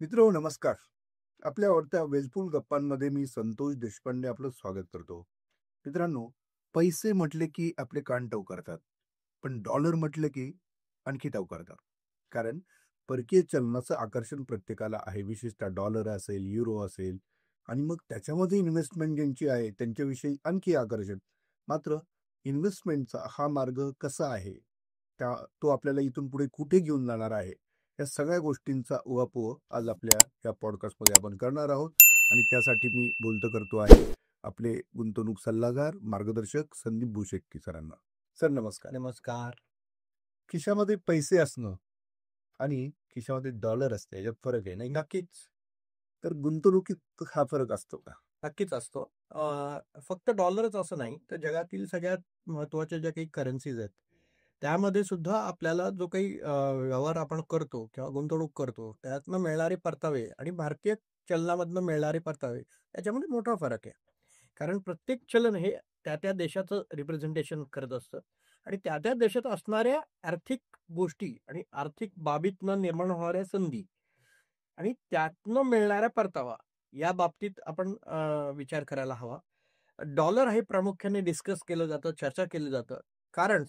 मित्र नमस्कार. आपल्या आवडत्या वेलफुल गप्पांमध्ये मी संतोष देशपांडे आपलं स्वागत करतो. मित्रांनो, पैसे म्हटले की आपले कान टवकारतात. पण डॉलर म्हटलं की आणखी टवकारतात. कारण परकीय चलनाचं आकर्षण प्रत्येकाला आहे. विशेषतः डॉलर असेल, युरो असेल आणि मग त्याच्यामध्ये इन्व्हेस्टमेंट ज्यांची आहे त्यांच्याविषयी आणखी आकर्षण. मात्र इन्व्हेस्टमेंटचा हा मार्ग कसा आहे? तो आपल्याला इथून पुढे कुठे घेऊन जाणार आहे? या सगळ्या गोष्टींचा उहापोह आज आपल्या या पॉडकास्टमध्ये आपण करणार आहोत आणि त्यासाठी मी करतो आहे आपले गुंतवणूक सल्लागार मार्गदर्शक संदीप भुशेट्टी सरांना. सर नमस्कार. नमस्कार. खिशामध्ये पैसे असणं आणि खिशामध्ये डॉलर असते याच्यात फरक आहे नाही? नक्कीच तर गुंतवणुकीत हा फरक असतो का? नक्कीच असतो. फक्त डॉलरच असं नाही तर जगातील सगळ्यात महत्वाच्या ज्या काही करन्सीज आहेत त्यामध्ये सुद्धा आपल्याला जो काही व्यवहार आपण करतो किंवा गुंतवणूक करतो त्यातनं मिळणारे परतावे आणि भारतीय चलनामधनं मिळणारे परतावे याच्यामध्ये मोठा फरक आहे. कारण प्रत्येक चलन हे त्या त्या देशाचं रिप्रेझेंटेशन करत असतं आणि त्या त्या देशात असणाऱ्या आर्थिक गोष्टी आणि आर्थिक बाबीतनं निर्माण होणाऱ्या संधी आणि त्यातनं मिळणाऱ्या परतावा या बाबतीत आपण विचार करायला हवा. डॉलर हे प्रामुख्याने डिस्कस केलं जातं, चर्चा केलं जातं. कारण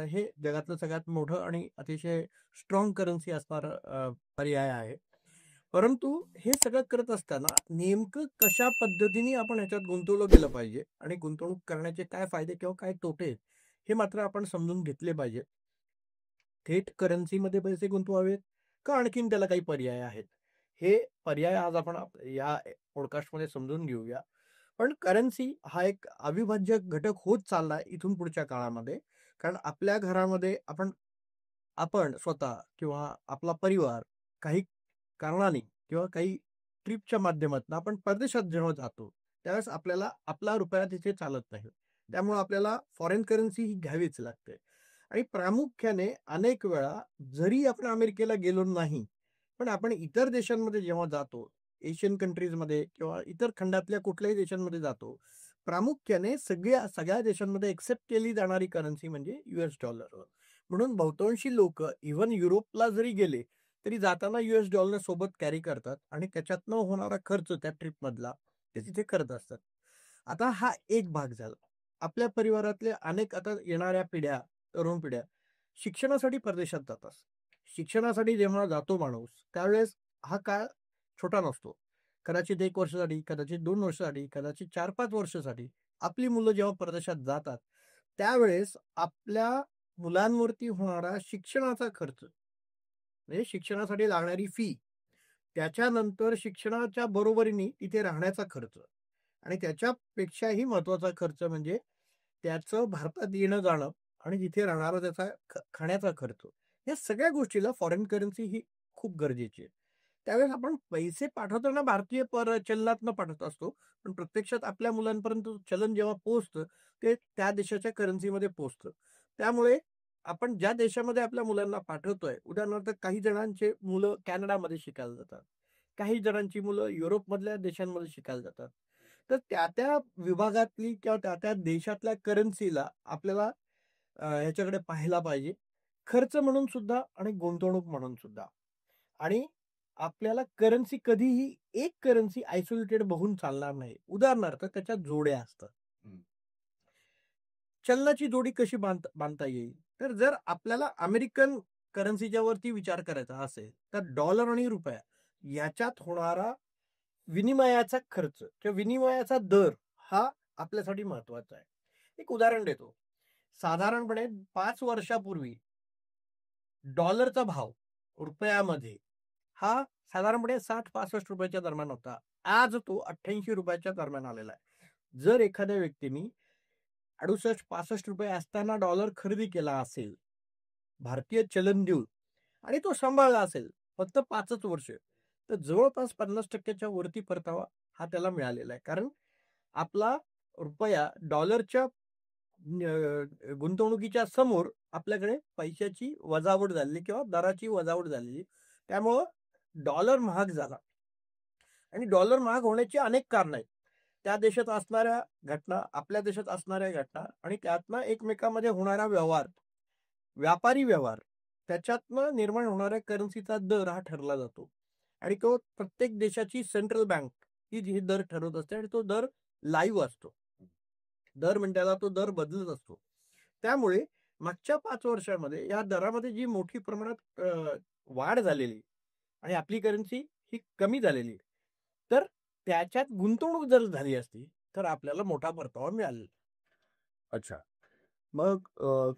हे जगातलं सगळ्यात मोठं आणि अतिशय स्ट्रॉंग करन्सी असणारं पर्याय आहे. परंतु हे सगळं करत असताना नेमकं कशा पद्धतीने आपण ह्याच्यात गुंतवलं गेलं पाहिजे आणि गुंतवणूक करण्याचे काय फायदे किंवा काय तोटे आहेत, हे मात्र आपण समजून घेतले पाहिजे. थेट करन्सीमध्ये पैसे गुंतवावेत का आणखीन त्याला काही पर्याय आहेत? हे पर्याय आज आपण या पॉडकास्टमध्ये समजून घेऊया. पण करन्सी हा एक अविभाज्य घटक होत चाललाय इथून पुढच्या काळामध्ये. कारण आपल्या घरामध्ये आपण आपण स्वतः किंवा आपला परिवार काही कारणाने किंवा काही ट्रिपच्या माध्यमातून आपण परदेशात जेव्हा जातो, त्यावेळेस आपल्याला आपला रुपया तिथे चालत नाही. त्यामुळे आपल्याला फॉरेन करन्सी ही घ्यावीच लागते. आणि प्रामुख्याने अनेक वेळा जरी आपण अमेरिकेला गेलो नाही, पण आपण इतर देशांमध्ये जेव्हा जातो, एशियन कंट्रीजमध्ये किंवा इतर खंडातल्या कुठल्याही देशांमध्ये जातो, प्रामुख्याने सगळ्या देशांमध्ये एक्सेप्ट केली जाणारी करन्सी म्हणजे US डॉलर. म्हणून बहुतांशी लोक इव्हन युरोपला जरी गेले, तरी जाताना US डॉलर सोबत कॅरी करतात आणि त्याच्यातनं होणारा खर्च त्या ट्रिपमधला ते तिथे करत असतात. आता हा एक भाग झाला. आपल्या परिवारातले अनेक आता येणाऱ्या पिढ्या, तरुण पिढ्या शिक्षणासाठी परदेशात जातात. शिक्षणासाठी जेव्हा जातो माणूस, त्यावेळेस हा काळ छोटा नसतो. कदाचित 1 वर्षासाठी, कदाचित 2 वर्षासाठी, कदाचित 4-5 वर्षासाठी आपली मुलं जेव्हा परदेशात जातात, त्यावेळेस आपल्या मुलांवरती होणारा शिक्षणाचा खर्च, म्हणजे शिक्षणासाठी लागणारी फी, त्याच्यानंतर शिक्षणाच्या बरोबरीने तिथे राहण्याचा खर्च आणि त्याच्यापेक्षाही महत्वाचा खर्च म्हणजे त्याचं भारतात येणं जाणं आणि तिथे राहणारा त्याचा खाण्याचा खर्च. या सगळ्या गोष्टीला फॉरेन करन्सी ही खूप गरजेची आहे. त्यावेळेस आपण पैसे पाठवताना भारतीय चलनातनं पाठवत असतो, पण प्रत्यक्षात आपल्या मुलांपर्यंत चलन जेव्हा पोहोचतं, ते त्या देशाच्या करन्सीमध्ये पोहोचतं. त्यामुळे आपण ज्या देशामध्ये आपल्या मुलांना पाठवतोय, उदाहरणार्थ काही जणांचे मुलं कॅनडामध्ये शिकायला जातात. काही जणांची मुलं युरोपमधल्या देशांमध्ये शिकायला जातात. तर त्या विभागातली किंवा त्या देशातल्या करन्सीला आपल्याला ह्याच्याकडे पाहायला पाहिजे. खर्च म्हणून सुद्धा आणि गुंतवणूक म्हणून सुद्धा. आणि आपल्याला करन्सी कधीही एक करन्सी आयसोलेटेड बघून चालणार नाही. उदाहरणार्थ त्याच्या जोड्या असतात. चलनाची जोडी कशी बांधता येईल? तर जर आपल्याला अमेरिकन करन्सीच्या वरती विचार करायचा असेल, तर डॉलर आणि रुपया याच्यात होणारा विनिमयाचा खर्च किंवा विनिमयाचा दर हा आपल्यासाठी महत्वाचा आहे. एक उदाहरण देतो. साधारणपणे 5 वर्षापूर्वी डॉलरचा भाव रुपयामध्ये हा साधारणपणे 60-65 रुपयाच्या दरम्यान होता. आज तो 88 रुपयाच्या दरम्यान आलेला आहे. जर एखाद्या व्यक्तीने 68-65 रुपये असताना डॉलर खरेदी केला असेल, भारतीय चलन देऊन, आणि तो सांभाळला असेल फक्त 5च वर्ष, तर जवळपास 50% वरती परतावा हा त्याला मिळालेला आहे. कारण आपला रुपया डॉलरच्या गुंतवणुकीच्या समोर आपल्याकडे पैशाची वजावट झालेली किंवा दराची वजावट झालेली. त्यामुळं डॉलर महाग झाला आणि डॉलर महाग होण्याची अनेक कारण आहेत. त्या देशात असणाऱ्या घटना, आपल्या देशात असणाऱ्या घटना आणि त्यातनं एकमेकांमध्ये होणारा व्यवहार, व्यापारी व्यवहार, त्याच्यातनं निर्माण होणाऱ्या करन्सीचा दर हा ठरला जातो. आणि तो प्रत्येक देशाची सेंट्रल बँक ही जी दर ठरवत असते आणि तो दर लाईव्ह असतो. दर मिनिटाला तो दर बदलत असतो. त्यामुळे मागच्या 5 वर्षामध्ये या दरामध्ये जी मोठी प्रमाणात वाढ झालेली आणि आपली करन्सी ही कमी झालेली आहे. तर त्याच्यात गुंतवणूक जर झाली असती, तर आपल्याला मोठा परतावा मिळाला. अच्छा. मग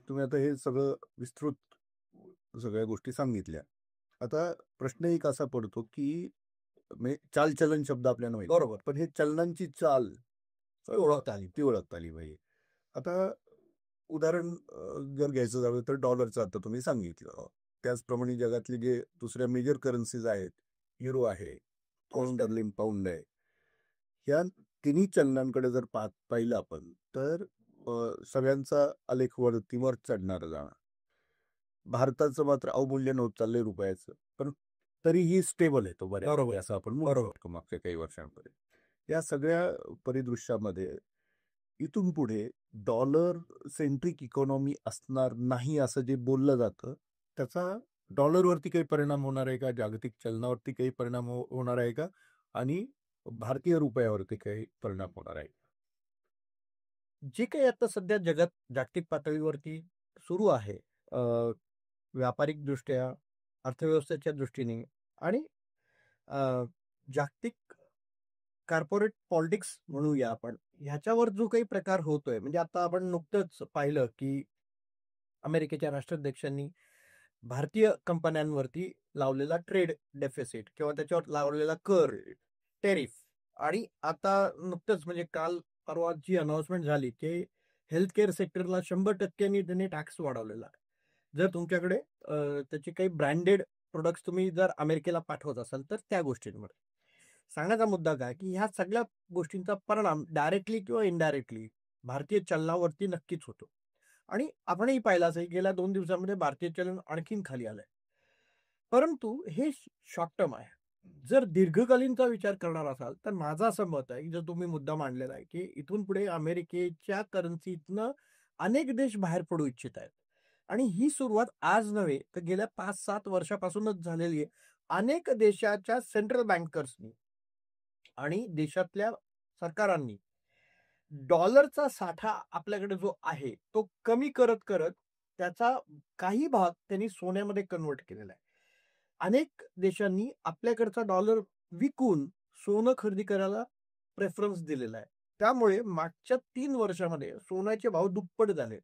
तुम्ही आता हे सगळं विस्तृत सगळ्या गोष्टी सांगितल्या. आता प्रश्न एक असा पडतो, की म्हणजे चालचलन शब्द आपल्याला माहिती आहे. बरोबर. पण हे चलनांची चाल ती ओळखता आली. ती ओळखता आली पाहिजे. आता उदाहरण जर घ्यायचं झालं तर डॉलरचं आता तुम्ही सांगितलं. त्याचप्रमाणे जगातले जे दुसऱ्या मेजर करन्सीज आहेत, युरो आहे, स्टर्लिंग पाऊंड आहे. या तिन्ही चलनांकडे जर पाहिलं आपण तर सगळ्यांचा आलेख वरतीवर चढणारा जाणार. भारताचं मात्र अवमूल्यन होत चाललंय रुपयाचं, पण तरीही स्टेबल आहे तो बऱ्यापैकी, बरोबर. असं आपण म्हणू बरोबर. शकतो मागच्या काही वर्षांमध्ये. या सगळ्या परिदृश्यामध्ये इथून पुढे डॉलर सेंट्रिक इकॉनॉमी असणार नाही असं जे बोललं जातं, त्याचा डॉलरवरती काही परिणाम होणार आहे का? जागतिक चलनावरती काही परिणाम होणार आहे का? आणि भारतीय रुपयावरती काही परिणाम होणार आहे? जे काही आता सध्या जगात जागतिक पातळीवरती सुरू आहे, व्यापारिक दृष्ट्या, अर्थव्यवस्थेच्या दृष्टीने आणि अ, जागतिक कॉर्पोरेट पॉलिटिक्स म्हणूया आपण, ह्याच्यावर जो काही प्रकार होतोय, म्हणजे आता आपण नुकतंच पाहिलं, की अमेरिकेच्या राष्ट्राध्यक्षांनी भारतीय कंपन्यांवरती लावलेला ट्रेड डेफिसिट किंवा त्याच्यावर लावलेला कर, टेरिफ आणि आता नुकतंच म्हणजे काल परवा जी अनाउन्समेंट झाली, की हेल्थ केअर सेक्टरला 100% त्यांनी टॅक्स वाढवलेला आहे. जर तुमच्याकडे त्याचे काही ब्रँडेड प्रोडक्ट्स तुम्ही जर अमेरिकेला पाठवत असाल, तर त्या गोष्टींवर. सांगायचा मुद्दा काय, की ह्या सगळ्या गोष्टींचा परिणाम डायरेक्टली किंवा इनडायरेक्टली भारतीय चलनावरती नक्कीच होतो. आणि आपणही पाहिलं असेल, गेल्या 2 दिवसांमध्ये भारतीय चलन आणखीन खाली आलंय. परंतु हे शॉर्ट टर्म आहे. जर दीर्घकालीनचा विचार करणार असाल, तर माझं असं मत आहे, की जर तुम्ही मुद्दा मांडलेला आहे, की इथून पुढे अमेरिकेच्या करन्सीतनं अनेक देश बाहेर पडू इच्छित आहेत. आणि ही सुरुवात आज नव्हे, तर गेल्या 5-7 वर्षापासूनच झालेली आहे. अनेक देशाच्या सेंट्रल बँकर्सनी आणि देशातल्या सरकारांनी डॉलरचा साठा आपल्याकडे जो आहे, तो कमी करत त्याचा काही भाग त्यांनी सोन्यामध्ये कन्व्हर्ट केलेला आहे. अनेक देशांनी आपल्याकडचा डॉलर विकून सोनं खरेदी करायला प्रेफरन्स दिलेला आहे. त्यामुळे मागच्या 3 वर्षामध्ये सोन्याचे भाव दुप्पट झालेत.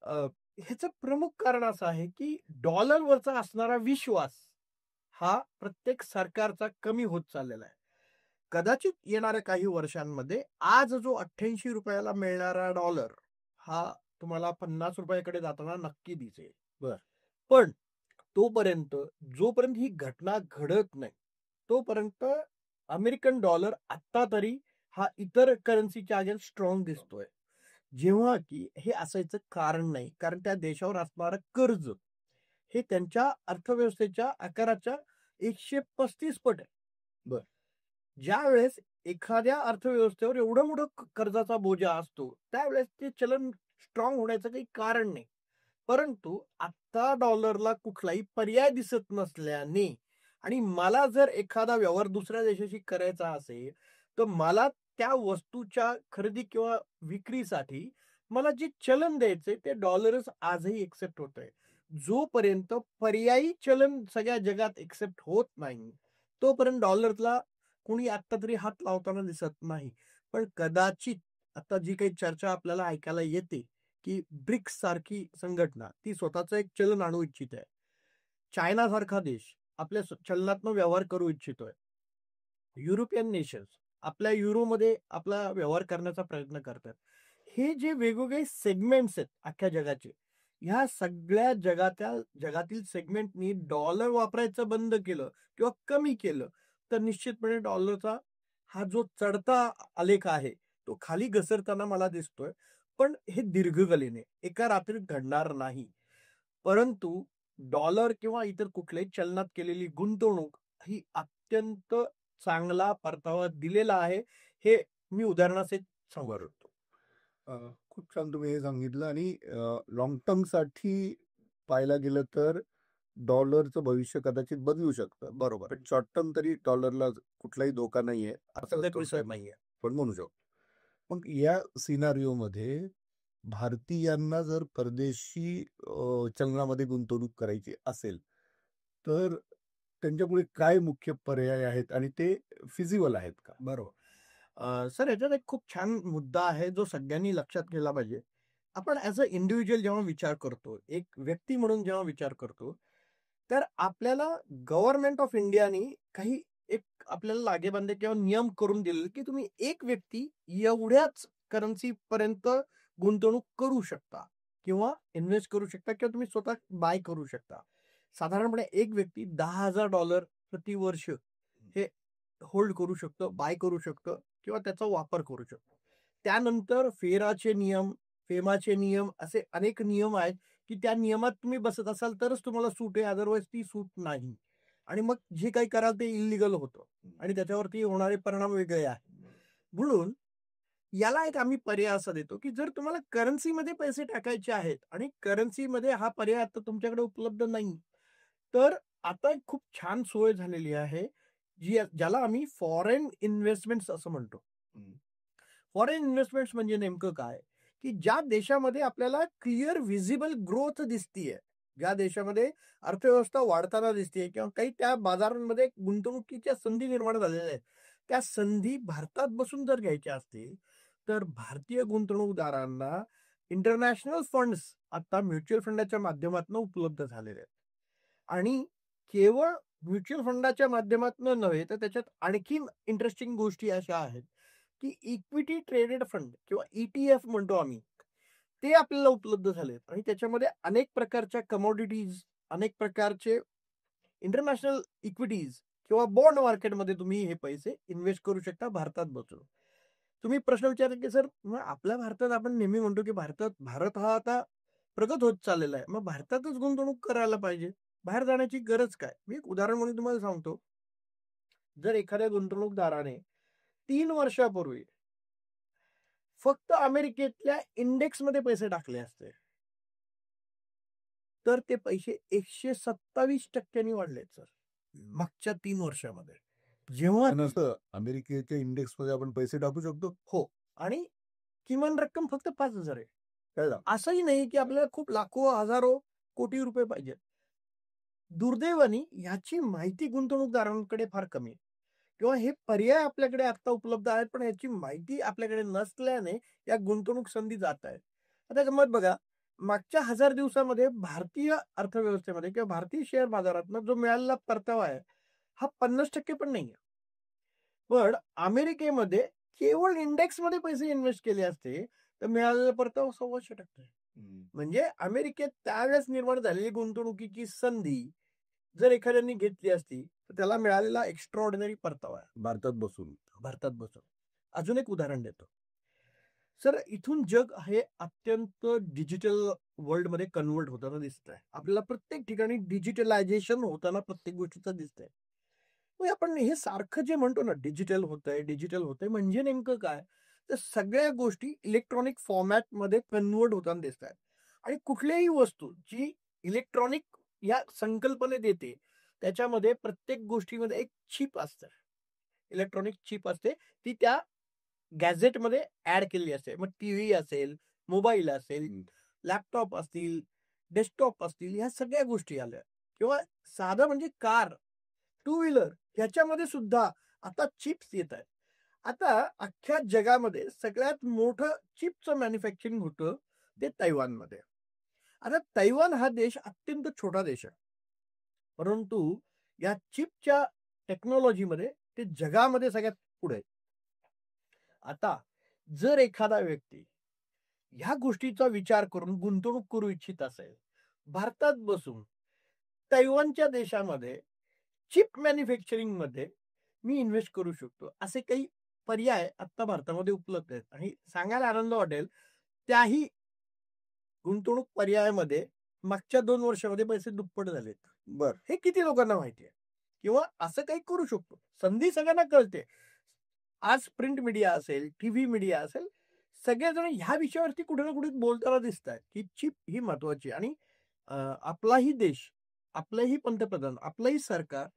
अ, ह्याचं प्रमुख कारण असं आहे, की डॉलरवरचा असणारा विश्वास हा प्रत्येक सरकारचा कमी होत चाललेला आहे. कदाचित येणाऱ्या काही वर्षांमध्ये आज जो ₹88 ला मिळणारा डॉलर हा तुम्हाला ₹50 जाताना नक्की दिसेल. बरं. पण तोपर्यंत जोपर्यंत ही घटना घडत नाही, तोपर्यंत अमेरिकन डॉलर आत्ता तरी हा इतर करन्सीच्या अगेन्स्ट स्ट्राँग दिसतोय. जेव्हा की हे असायचं कारण नाही. कारण त्या देशावर असणारं कर्ज हे त्यांच्या अर्थव्यवस्थेच्या आकाराच्या 135 पट आहे. बरं. ज्यावेळेस एखाद्या अर्थव्यवस्थेवर एवढं मोठं कर्जाचा बोजा असतो, त्यावेळेस ते चलन स्ट्राँग होण्याचं काही कारण नाही. परंतु आत्ता डॉलरला कुठलाही पर्याय दिसत नसल्याने आणि मला जर एखादा व्यवहार दुसऱ्या देशाशी करायचा असेल, तर मला त्या वस्तूच्या खरेदी किंवा विक्रीसाठी मला जे चलन द्यायचंय ते डॉलरच आजही एक्सेप्ट होतंय. जोपर्यंत पर्यायी चलन सगळ्या जगात एक्सेप्ट होत नाही, तोपर्यंत डॉलरला कोणी आत्ता तरी हात लावताना दिसत नाही. पण कदाचित आता जी काही चर्चा आपल्याला ऐकायला येते, की ब्रिक्स सारखी संघटना ती स्वतःचं एक चलन आणू इच्छित आहे. चायनासारखा देश आपल्या चलनातनं व्यवहार करू इच्छितोय. युरोपियन नेशन्स आपल्या युरोमध्ये आपला व्यवहार करण्याचा प्रयत्न करतात. हे जे वेगवेगळे सेगमेंट्स आहेत अख्ख्या जगाचे, ह्या सगळ्या जगातील सेगमेंटनी डॉलर वापरायचं बंद केलं किंवा कमी केलं, तर निश्चितपणे डॉलरचा हा जो चढता आलेख आहे, तो खाली घसरताना मला दिसतोय. पण हे दीर्घकालीन आहे. एका रात्रीत घडणार नाही. परंतु डॉलर किंवा इतर कुठल्याही चलनात केलेली गुंतवणूक ही अत्यंत चांगला परतावा दिलेला आहे. हे मी उदाहरणासहित सांगू बरोबर. शकतो. खूप छान तुम्ही हे सांगितलं आणि लाँग टर्मसाठी पाहायला गेलं तर डॉलरचं भविष्य कदाचित बदलू शकतं. बरोबर. पण शॉर्ट टर्म तरी डॉलरला कुठलाही धोका नाहीये, असं अर्धवट विषय थोडक्यात नाहीये. आपण म्हणू शकतो. मग या सिनारिओमध्ये भारतीयांना जर परदेशी चलनामध्ये गुंतवणूक करायची असेल, तर त्यांच्यापुढे काय मुख्य पर्याय आहेत आणि ते फिजिबल आहेत का? बरोबर. सर ह्याच्यात एक खूप छान मुद्दा आहे जो सगळ्यांनी लक्षात केला पाहिजे. आपण ॲज अ इंडिव्हिज्युअल जेव्हा विचार करतो, एक व्यक्ती म्हणून जेव्हा विचार करतो, तर आपल्याला गव्हर्नमेंट ऑफ इंडियानी काही एक आपल्याला लागेबांधे किंवा नियम करून दिलेले, की तुम्ही एक व्यक्ती एवढ्याच करन्सीपर्यंत गुंतवणूक करू शकता किंवा इन्व्हेस्ट करू शकता किंवा तुम्ही स्वतः बाय करू शकता. साधारणपणे एक व्यक्ती $10,000 प्रतिवर्ष हे होल्ड करू शकतो, बाय करू शकतो किंवा त्याचा वापर करू शकतो. त्यानंतर फेराचे नियम, फेमाचे नियम असे अनेक नियम आहेत, की त्या नियमात तुम्ही बसत असाल तरच तुम्हाला सूट आहे, अदरवाईज ती सूट नाही. आणि मग जे काही कराल ते इल्लीगल होतं आणि त्याच्यावरती होणारे परिणाम वेगळे आहेत. म्हणून याला एक आम्ही पर्याय असा देतो, की जर तुम्हाला करन्सीमध्ये पैसे टाकायचे आहेत आणि करन्सीमध्ये हा पर्याय आता तुमच्याकडे उपलब्ध नाही, तर आता एक खूप छान सोय झालेली आहे, ज्याला आम्ही फॉरेन इन्व्हेस्टमेंट्स असं म्हणतो. फॉरेन इन्व्हेस्टमेंट्स म्हणजे नेमकं काय? की ज्या देशामध्ये आपल्याला क्लिअर व्हिजिबल ग्रोथ दिसतीये, ज्या देशामध्ये अर्थव्यवस्था वाढताना दिसतीये किंवा काही त्या बाजारांमध्ये गुंतवणुकीच्या संधी निर्माण झालेल्या आहेत. त्या संधी भारतात बसून जर घ्यायच्या असतील, तर भारतीय गुंतवणूकदारांना इंटरनॅशनल फंड्स आता म्युच्युअल फंडाच्या माध्यमातून उपलब्ध झालेले आहेत. आणि केवळ म्युच्युअल फंडाच्या माध्यमातून नव्हे, तर त्याच्यात आणखीन इंटरेस्टिंग गोष्टी अशा आहेत, की इक्विटी ट्रेडेड फंड किंवा ई-टी-एफ म्हणतो आम्ही, ते आपल्याला उपलब्ध झालेत आणि त्याच्यामध्ये अनेक प्रकारच्या कमोडिटीज, अनेक प्रकारचे इंटरनॅशनल इक्विटीज किंवा बॉन्ड मार्केटमध्ये तुम्ही हे पैसे इन्व्हेस्ट करू शकता भारतात बसून. तुम्ही प्रश्न विचारला, की सर मग आपल्या भारतात आपण नेहमी म्हणतो, की भारत हा आता प्रगत होत चाललेला आहे. मग भारतातच गुंतवणूक करायला पाहिजे. बाहेर जाण्याची गरज काय? मी एक उदाहरण म्हणून तुम्हाला सांगतो. जर एखाद्या गुंतवणूकदाराने 3 वर्षापूर्वी फक्त अमेरिकेतल्या इंडेक्समध्ये पैसे टाकले असते, तर ते पैसे 127% वाढलेत सर, मागच्या 3 वर्षामध्ये. जेव्हा पण असं अमेरिकेच्या इंडेक्समध्ये आपण पैसे टाकू शकतो? हो. आणि किमान रक्कम फक्त 5,000 आहे. कळलं. असंही नाही, की आपल्याला खूप लाखो, हजारो, कोटी रुपये पाहिजेत. दुर्दैवाने ह्याची माहिती गुंतवणूकदारांकडे फार कमी आहे किंवा हे पर्याय आपल्याकडे आता उपलब्ध आहेत, पण याची माहिती आपल्याकडे नसल्याने या गुंतवणूक संधी जात आहेत. आता गंमत बघा, मागच्या 1000 दिवसामध्ये भारतीय अर्थव्यवस्थेमध्ये किंवा भारतीय शेअर बाजारातनं जो मिळालेला परतावा आहे, हा 50% पण नाहीये. पण अमेरिकेमध्ये केवळ इंडेक्समध्ये पैसे इन्व्हेस्ट केले असते, तर मिळालेला परतावा 125% आहे. म्हणजे अमेरिकेत त्यावेळेस निर्माण झालेली गुंतवणुकीची संधी जर एखाद्याने घेतली असती, तर त्याला मिळालेला एक्स्ट्राऑर्डिनरी परतावा आहे. भारतात बसून. भारतात बसून. अजून एक उदाहरण देतो. सर इथून जग हे अत्यंत डिजिटल वर्ल्डमध्ये कन्व्हर्ट होताना दिसतंय. आपल्याला प्रत्येक ठिकाणी डिजिटलायझेशन होताना प्रत्येक गोष्टीचं दिसतंय. मग आपण हे सारखं जे म्हणतो ना, डिजिटल होतंय म्हणजे नेमकं काय? तर सगळ्या गोष्टी इलेक्ट्रॉनिक फॉर्मॅटमध्ये कन्व्हर्ट होताना दिसतायत. आणि कुठलीही वस्तू जी इलेक्ट्रॉनिक या संकल्पनेत येते, त्याच्यामध्ये प्रत्येक गोष्टीमध्ये एक चिप असते. इलेक्ट्रॉनिक चिप असते. ती त्या गॅझेटमध्ये ॲड केलेली असते. मग टीव्ही असेल, मोबाईल असेल, लॅपटॉप असतील, डेस्कटॉप असतील, ह्या सगळ्या गोष्टी आल्या किंवा साधं म्हणजे कार, टू व्हीलर ह्याच्यामध्ये सुद्धा आता चिप्स येत आहेत. आता अख्ख्या जगामध्ये सगळ्यात मोठं चिपचं मॅन्युफॅक्चरिंग होतं ते तैवानमध्ये. आता तैवान हा देश अत्यंत छोटा देश आहे. परंतु या चिपच्या टेक्नॉलॉजीमध्ये ते जगामध्ये सगळ्यात पुढे आहे. आता जर एखादा व्यक्ती ह्या गोष्टीचा विचार करून गुंतवणूक करू इच्छित असेल, भारतात बसून तैवानच्या देशामध्ये चिप मॅन्युफॅक्चरिंगमध्ये मी इन्व्हेस्ट करू शकतो. असे काही पर्याय आता भारतामध्ये उपलब्ध आहेत आणि सांगायला आनंद वाटेल, त्याही गुंतवणूक पर्यायामध्ये मागच्या 2 वर्षामध्ये पैसे दुप्पट झालेत. बरं. हे किती लोकांना माहिती आहे? किंवा असं काही करू शकतो. संधी सगळ्यांना कळते. आज प्रिंट मीडिया असेल, टीव्ही मीडिया असेल, सगळेजण ह्या विषयावरती कुठे ना कुठे बोलताना दिसतायत, की चिप ही महत्वाची आणि आपलाही देश आपलंही पंतप्रधान, आपलंही सरकार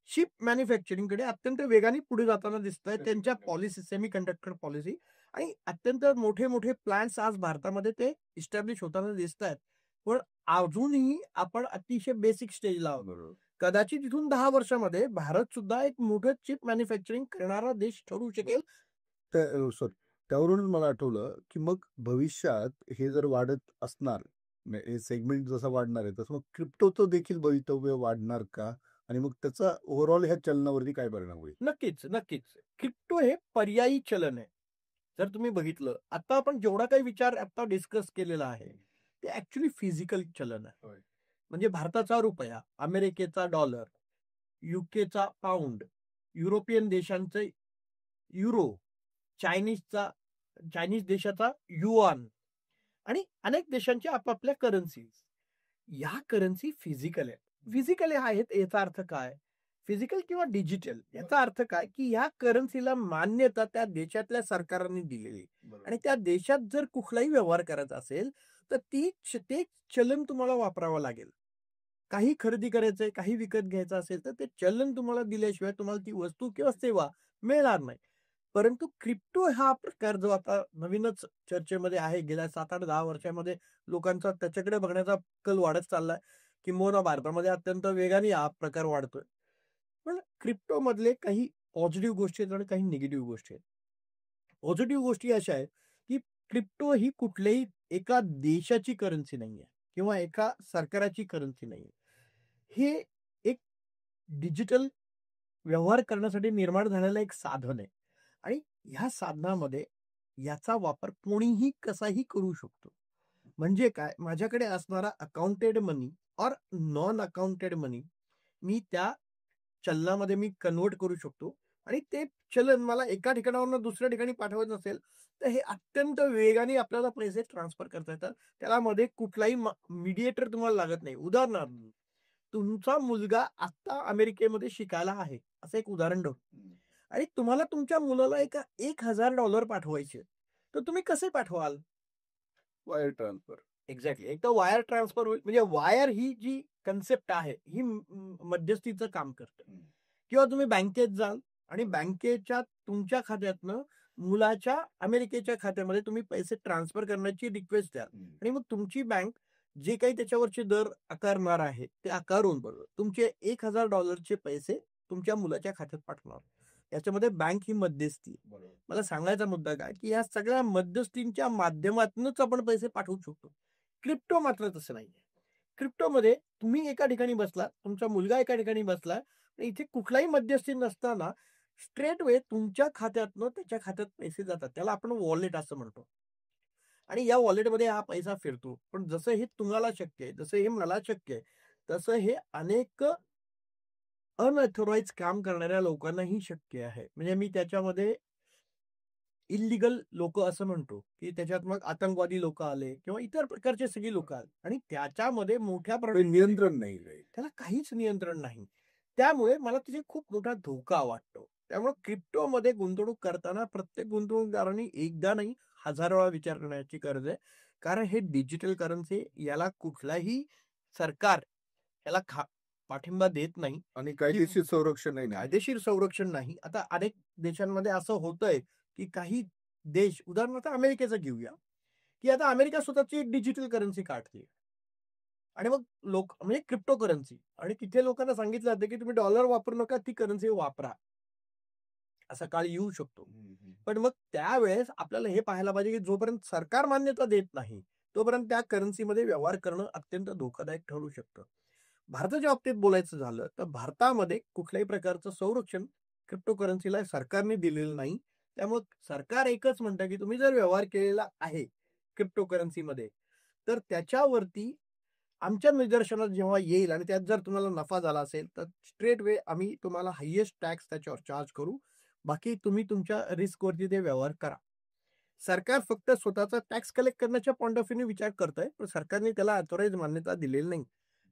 चिप मॅन्युफॅक्चरिंगकडे अत्यंत वेगाने पुढे जाताना दिसतंय. त्यांच्या पॉलिसी, सेमीकंडक्टर पॉलिसी आणि अत्यंत मोठे-मोठे प्लांट्स आज भारतामध्ये ते इस्टॅब्लिश होताना दिसतायत. पण अजूनही आपण अतिशय बेसिक स्टेजला आहोत. बरोबर. कदाचित इथून 10 वर्षामध्ये भारत सुद्धा एक मोठं चिप मॅन्युफॅक्चरिंग करणारा देश ठरू शकेल. सॉरी, त्यावरूनच मला आठवलं, की मग भविष्यात हे जर वाढत असणार, हे सेगमेंट जसं वाढणार आहे, तसं मग क्रिप्टोचं देखील भवितव्य वाढणार का? आणि मग त्याचा ओव्हरऑल ह्या चलनावरती काय परिणाम होईल? नक्कीच, नक्कीच. क्रिप्टो हे पर्यायी चलन आहे. जर तुम्ही बघितलं, आता आपण जेवढा काही विचार आता डिस्कस केलेला आहे, ते ॲक्चुअली फिजिकल चलन आहे. होय. म्हणजे भारताचा रुपया, अमेरिकेचा डॉलर, यूकेचा पाउंड, युरोपियन देशांचे युरो, चायनीजचा चायनीज देशाचा युआन आणि अनेक देशांच्या आपापल्या करन्सीज. या करन्सी फिजिकल आहेत. फिजिकल आहेत याचा अर्थ काय? फिजिकल किंवा डिजिटल याचा अर्थ काय? की या करन्सीला मान्यता त्या देशातल्या सरकारांनी दिलेली आणि त्या देशात जर कुठलाही व्यवहार करायचा असेल, तर ते चलन तुम्हाला वापरावं लागेल. काही खरेदी करायचंय, काही विकत घ्यायचं असेल, तर ते चलन तुम्हाला दिल्याशिवाय तुम्हाला ती वस्तू किंवा सेवा मिळणार नाही. परंतु क्रिप्टो हा प्रकार जो आता नवीनच चर्चेमध्ये आहे, गेल्या 7, 8, 10 वर्षामध्ये लोकांचा त्याच्याकडे बघण्याचा कल वाढत चाललाय. किंबहुना भारतामध्ये अत्यंत वेगाने हा प्रकार वाढतोय. पण क्रिप्टोमधले काही पॉझिटिव्ह गोष्टी आहेत आणि काही निगेटिव्ह गोष्टी आहेत. पॉझिटिव्ह गोष्टी अशा आहेत, की क्रिप्टो ही कुठल्याही एका देशाची करन्सी नाहीये किंवा एका सरकाराची करन्सी नाहीये. हे एक डिजिटल व्यवहार करण्यासाठी निर्माण झालेलं एक साधन आहे आणि ह्या साधनामध्ये याचा वापर कोणीही कसाही करू शकतो. म्हणजे काय? माझ्याकडे असणारा accounted money or non accounted money मी त्या चलनामध्ये मी कन्व्हर्ट करू शकतो आणि ते चलन मला एका ठिकाणावरून दुसऱ्या ठिकाणी पाठवायचं असेल, तर हे अत्यंत वेगाने आपल्याला पैसे ट्रान्सफर करता येतात. त्याला मध्ये कुठलाही मीडिएटर तुम्हाला लागत नाही. उदाहरणार्थ, तुमचा मुलगा आत्ता अमेरिकेमध्ये शिकायला आहे, असं एक उदाहरण देऊ आणि तुम्हाला तुमच्या मुलाला एक $1,000 पाठवायचे, तर तुम्ही कसे पाठवाल? Wire transfer. एक्झॅक्टली. एक तर वायर ट्रान्सफर होईल. म्हणजे वायर ही जी कन्सेप्ट आहे, ही मध्यस्थीचं काम करते. किंवा तुम्ही बँकेत जाल आणि बँकेच्या तुमच्या खात्यातनं मुलाच्या अमेरिकेच्या खात्यामध्ये तुम्ही पैसे ट्रान्सफर करण्याची रिक्वेस्ट द्याल आणि मग तुमची बँक जे काही त्याच्यावरचे दर आकारणार आहे, ते आकारून बरोबर तुमचे $1,000 पैसे तुमच्या मुलाच्या खात्यात पाठवणार. याच्यामध्ये बँक ही मध्यस्थी आहे. बरोबर. मला सांगायचा मुद्दा काय, की या सगळ्या मध्यस्थींच्या माध्यमातूनच आपण पैसे पाठवू शकतो. क्रिप्टो मात्र तसं नाहीये. क्रिप्टोमध्ये तुम्ही एका ठिकाणी बसला, तुमचा मुलगा एका ठिकाणी बसला, तर इथे कुठलाही मध्यस्थी नसताना स्ट्रेटवे तुमच्या खात्यातनं त्याच्या खात्यात पैसे जातात. त्याला आपण वॉलेट असं म्हणतो. आणि या वॉलेटमध्ये हा पैसा फिरतो. पण जसं हे तुम्हाला शक्य आहे, जसं हे मला शक्य आहे, तसं हे अनेक अनऑथराइज्ड काम करणाऱ्या लोकांनाही शक्य आहे. म्हणजे मी त्याच्यामध्ये इल्लीगल लोकं असं म्हणतो, की त्याच्यात मग आतंकवादी लोकं आले किंवा इतर प्रकारचे सगळी लोकं आली आणि त्याच्यामध्ये मोठ्या काही नियंत्रण नाही काही. त्याला काहीच नियंत्रण नाही. त्यामुळे मला तिथे खूप मोठा धोका वाटतो. त्यामुळे क्रिप्टोमध्ये गुंतवणूक करताना प्रत्येक गुंतवणूकदारांनी एकदा नाही, 1000 वेळा विचार करण्याची गरज आहे. कारण हे डिजिटल करन्सी याला कुठलाही सरकार याला पाठिंबा देत नाही. आणि कायदेशीर संरक्षणही नाही. कायदेशीर संरक्षण नाही. आता अनेक देशांमध्ये असं होतंय, की काही देश उदाहरणार्थ अमेरिकेचं घेऊया, की आता अमेरिका स्वतःची डिजिटल करन्सी काढते आणि मग लोक म्हणजे क्रिप्टो करन्सी आणि तिथे लोकांना सांगितलं जातं, की तुम्ही डॉलर वापरू नका, ती करन्सी वापरा. असा काळ येऊ शकतो. पण मग त्यावेळेस आपल्याला हे पाहायला पाहिजे, की जोपर्यंत सरकार मान्यता देत नाही, तोपर्यंत त्या करन्सीमध्ये व्यवहार करणं अत्यंत धोकादायक ठरू शकतं. भारताच्या बाबतीत बोलायचं झालं, तर भारतामध्ये कुठल्याही प्रकारचं संरक्षण क्रिप्टो करन्सीला सरकारने दिलेलं नाही. त्यामुळं सरकार एकच म्हणतं, की तुम्ही जर व्यवहार केलेला आहे क्रिप्टो करन्सीमध्ये, तर त्याच्यावरती आमच्या निदर्शनास जेव्हा येईल आणि त्यात जर तुम्हाला नफा झाला असेल, तर स्ट्रेटवे आम्ही तुम्हाला हायेस्ट टॅक्स त्याच्यावर चार्ज करू. बाकी तुम्ही तुमच्या रिस्कवरती ते व्यवहार करा. सरकार फक्त स्वतःचा टॅक्स कलेक्ट करण्याच्या पॉइंट ऑफ व्ह्यूने विचार करतंय, पण सरकारने त्याला ऑथराइज मान्यता दिलेली नाही.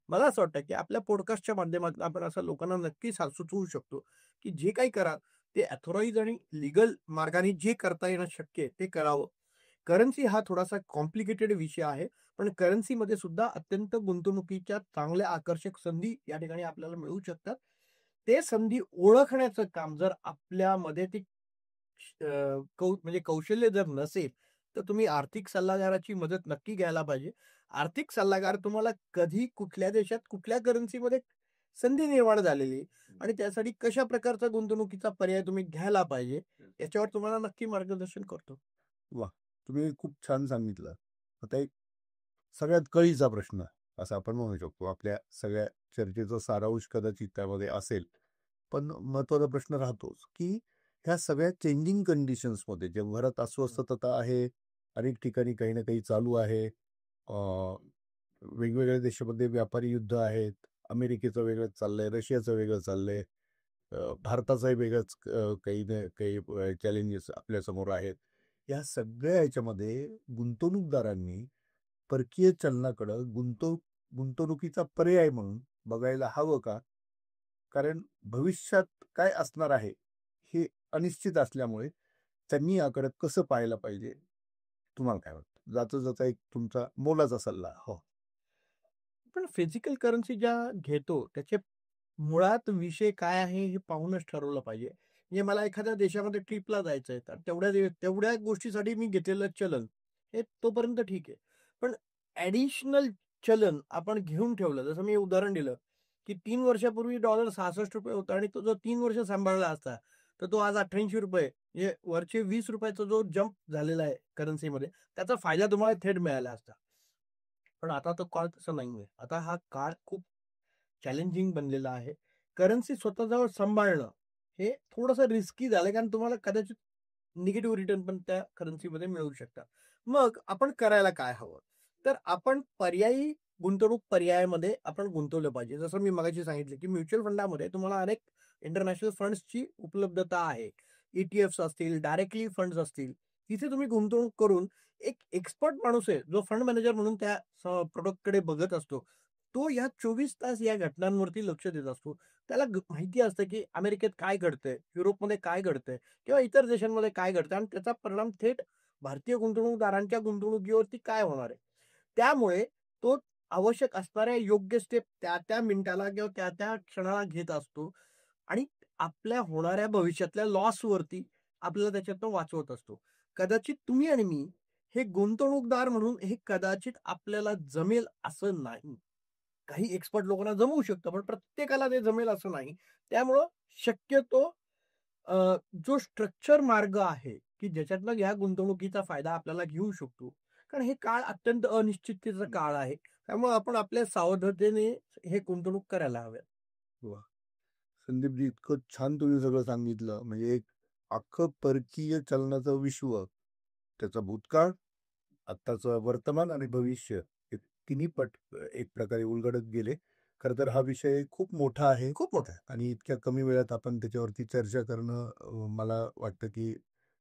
मला असं वाटतं, की आपल्या पॉडकास्टच्या माध्यमातून आपण असं लोकांना नक्की सुचवू शकतो, की जे काही करा ते ऑथराइज आणि लीगल मार्गाने जे करता येणं शक्य आहे ते करावं. करन्सी हा थोडासा कॉम्प्लिकेटेड विषय आहे, पण करन्सीमध्ये सुद्धा अत्यंत गुंतवणुकीच्या चांगल्या आकर्षक संधी या ठिकाणी आपल्याला मिळू शकतात. ते संधी ओळखण्याचं काम जर आपल्यामध्ये ती म्हणजे कौशल्य जर नसेल, तर तुम्ही आर्थिक सल्लागाराची मदत नक्की घ्यायला पाहिजे. आर्थिक सल्लागार तुम्हाला कधी, कुठल्या देशात, कुठल्या करन्सीमध्ये संधी निर्माण झालेली आहे आणि त्यासाठी कशा प्रकारचा गुंतवणुकीचा पर्याय तुम्ही घ्यायला पाहिजे, याच्यावर तुम्हाला नक्की मार्गदर्शन करतो. वा, तुम्ही खूप छान सांगितलं. आता एक सगळ्यात कळीचा प्रश्न असं आपण म्हणू शकतो. आपल्या सगळ्या चर्चेचा सारांश कदाचित त्यामध्ये असेल. पण महत्त्वाचा प्रश्न राहतोच, की ह्या सगळ्या चेंजिंग कंडिशन्समध्ये जगभरात अस्वस्थता आहे, अनेक ठिकाणी काही ना काही चालू आहे. वेगवेगळ्या देशामध्ये व्यापारी युद्ध आहेत. अमेरिकेचं वेगळंच चाललंय, रशियाचं वेगळं चाललंय. भारताचाही वेगळंच काही ना काही चॅलेंजेस आपल्यासमोर आहेत. या सगळ्या ह्याच्यामध्ये गुंतवणूकदारांनी परकीय चलनाकडं गुंतवणुकीचा पर्याय म्हणून बघायला हवं का? कारण भविष्यात काय असणार आहे, हे अनिश्चित असल्यामुळे त्यांनी याकडे कसं पाहायला पाहिजे? तुम्हाला काय वाटतं? जाता-जाता एक तुमचा मोलाचा सल्ला. हो. पण फिजिकल करन्सी ज्या घेतो, त्याचे मुळात विषय काय आहे हे पाहूनच ठरवलं पाहिजे. म्हणजे मला एखाद्या देशामध्ये ट्रिपला जायचं आहे, तर तेवढ्या गोष्टीसाठी मी घेतलेलं चलन, हे तोपर्यंत ठीक आहे. पण ॲडिशनल चलन आपण घेऊन ठेवलं, जसं मी उदाहरण दिलं, की 3 वर्षापूर्वी डॉलर ₹66 होता आणि तो जर 3 वर्ष सांभाळला असता, तर तो आज ₹88 म्हणजे वरचे ₹20 जो जंप झालेला आहे करन्सीमध्ये, त्याचा फायदा तुम्हाला थेट मिळाला असता. पण आता तो काळ तसा नाहीये. आता हा काळ खूप चॅलेंजिंग बनलेला आहे. करन्सी स्वतःजवळ सांभाळणं हे थोडंसं रिस्की झालंय, कारण तुम्हाला कदाचित निगेटिव्ह रिटर्न पण त्या करन्सीमध्ये मिळू शकतात. मग आपण करायला काय हवं? तर आपण पर्यायी गुंतवणूक पर्यायामध्ये आपण गुंतवलं पाहिजे. जसं मी मगाशी सांगितलं, की म्युच्युअल फंडामध्ये तुम्हाला अनेक इंटरनॅशनल फंड्सची उपलब्धता आहे. ई-टी-एफ्स असतील, डायरेक्टली फंड्स असतील. तिथे तुम्ही गुंतवणूक करून एक एक्सपर्ट माणूस आहे, जो फंड मॅनेजर म्हणून त्या प्रॉडक्टकडे बघत असतो. तो या 24 तास या घटनांवरती लक्ष देत असतो. त्याला माहिती असतं, की अमेरिकेत काय घडतंय, युरोपमध्ये काय घडतंय किंवा इतर देशांमध्ये काय घडतंय आणि त्याचा परिणाम थेट भारतीय गुंतवणूकदारांच्या गुंतवणुकीवरती काय होणार आहे. त्यामुळे तो आवश्यक असणाऱ्या योग्य स्टेप त्या मिनिटाला किंवा त्या क्षणाला घेत असतो आणि आपल्या होणाऱ्या भविष्यातल्या लॉसवरती आपल्याला त्याच्यातनं वाचवत असतो. कदाचित तुम्ही आणि मी हे गुंतवणूकदार म्हणून हे कदाचित आपल्याला जमेल असं नाही. काही एक्सपर्ट लोकांना जमवू शकतं, पण प्रत्येकाला ते जमेल असं नाही. त्यामुळं शक्यतो जो स्ट्रक्चर मार्ग आहे, की ज्याच्यातनं ह्या गुंतवणुकीचा फायदा आपल्याला घेऊ शकतो. कारण हे काळ अत्यंत अनिश्चिततेचा काळ आहे. त्यामुळे आपण आपल्या सावधतेने हे गुंतवणूक करायला हव्या. वा, संदीपजी, इतकं छान तुम्ही सगळं सांगितलं. म्हणजे एक अख्खं परकीय चलनाचं विश्व, त्याचा भूतकाळ, आत्ताचं वर्तमान आणि भविष्य हे तिन्ही पट एक प्रकारे उलगडत गेले. खरं तर हा विषय खूप मोठा आहे खूप मोठं आहे. आणि इतक्या कमी वेळात आपण त्याच्यावरती चर्चा करणं मला वाटतं की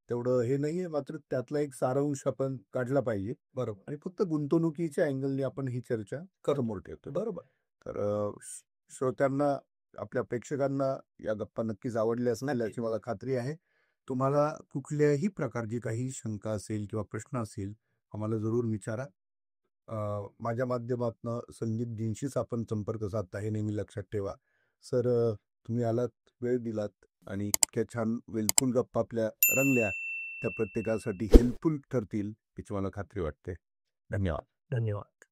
तेवढं हे नाहीये. मात्र त्यातला एक सारांश आपण काढला पाहिजे बरोबर. आणि फक्त गुंतवणुकीच्या अँगलने आपण ही चर्चा समोर ठेवतो. बरोबर. तर श्रोत्यांना, आपल्या प्रेक्षकांना या गप्पा नक्कीच आवडल्या असतील याची मला खात्री आहे. तुम्हाला कुठल्याही प्रकारची काही शंका असेल किंवा प्रश्न असेल, आम्हाला जरूर विचारा. माझ्या माध्यमातनं संदीपजींशीच आपण संपर्क साधता हे नेहमी लक्षात ठेवा. सर, तुम्ही आलात, वेळ दिलात आणि इतक्या छान वेलफुल गप्पा आपल्या रंगल्या, त्या प्रत्येकासाठी हेल्पफुल ठरतील याची मला खात्री वाटते. धन्यवाद. धन्यवाद.